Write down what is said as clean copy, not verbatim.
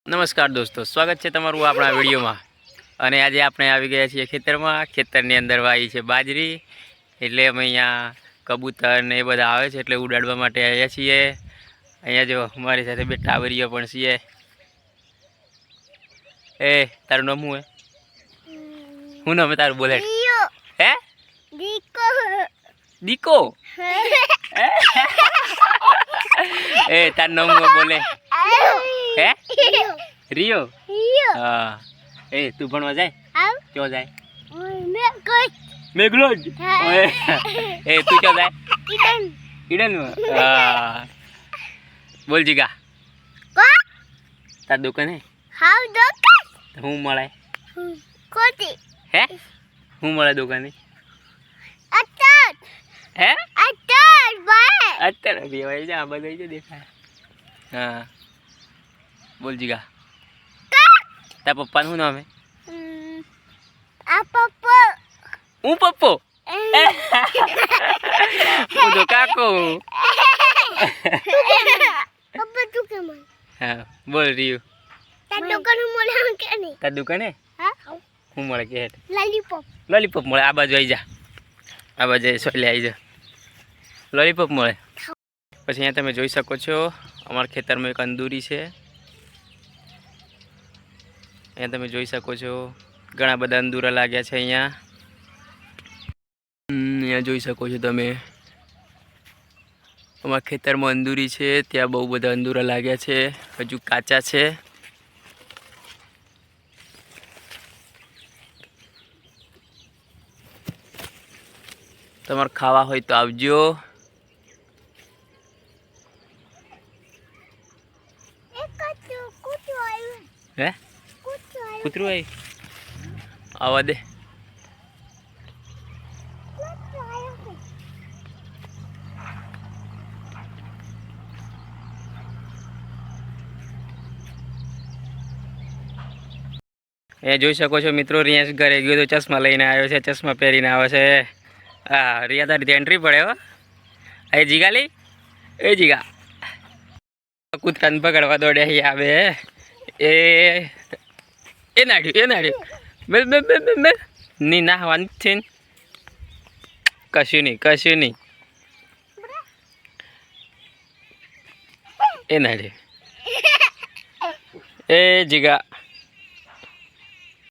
નમસ્કાર દોસ્તો, સ્વાગત છે તમારું આપણા વિડીયોમાં। અને આજે આપણે આવી ગયા છીએ ખેતરમાં। ખેતરની અંદર વાવી છે બાજરી, એટલે અમે અહીંયા કબૂતર ને એ બધા આવે છે એટલે ઉડાડવા માટે આવ્યા છીએ। અહીંયા જો અમારી સાથે બે ટાવરીઓ પણ છીએ। એ તારું નામ શું હે? શું નામ તારું બોલે? હે? દીકો। દીકો? એ તારું નામ શું બોલે? હે? रियो हाँ ए तू भणवा जाए क्यों जाए मेघलोज ए तू क्यों जाए ईडन हाँ बोल जीगा तार दुकान है हाँ दुकान हूँ मळे कोती है हूँ मळे दुकान है अत्तर है अत्तर बाय अत्तर अभी भाई जा बधाई जो देखा हाँ बोल जीगा तार पप्पा નું નામ હે આ પપ્પો હું પપ્પો હું તો કાકો પપ્પા તું કેમ હા બોલ રીયુ તાર દુકાન મળે કે નહીં તાર દુકાન હે હા હું મળે કે લોલીપોપ લોલીપોપ મળે આ બાજુ આવી જા આ બાજુ સોલે આવી જા લોલીપોપ મળે પછી અહીંયા તમે જોઈ શકો છો અમારા ખેતરમાં એક અંદૂરી છે। અહીંયા તમે જોઈ શકો છો ઘણા બધા અંદૂરા લાગ્યા છે। અહીંયા જોઈ શકો છો તમે અમારા ખેતરમાં અંદૂરી છે, ત્યાં બહુ બધા અંદૂરા લાગ્યા છે, હજુ કાચા છે। તમારે ખાવા હોય તો આવજો। હે કૂતરું આવી આવા દે એ જોઈ શકો છો મિત્રો રિયાંશ ઘરે ગયો તો ચશ્મા લઈને આવ્યો છે, ચશ્મા પહેરીને આવે છે। હા રિયા તારી એન્ટ્રી પડે હો એ જીગા લઈ એ જીગા કૂતરાને પકડવા દોડે અહીં આવે એ નાડ્યું બેલ બે બે બે બે ની નાહવાનું છે ને કશું નહીં એ નાડ્યું એ જીગા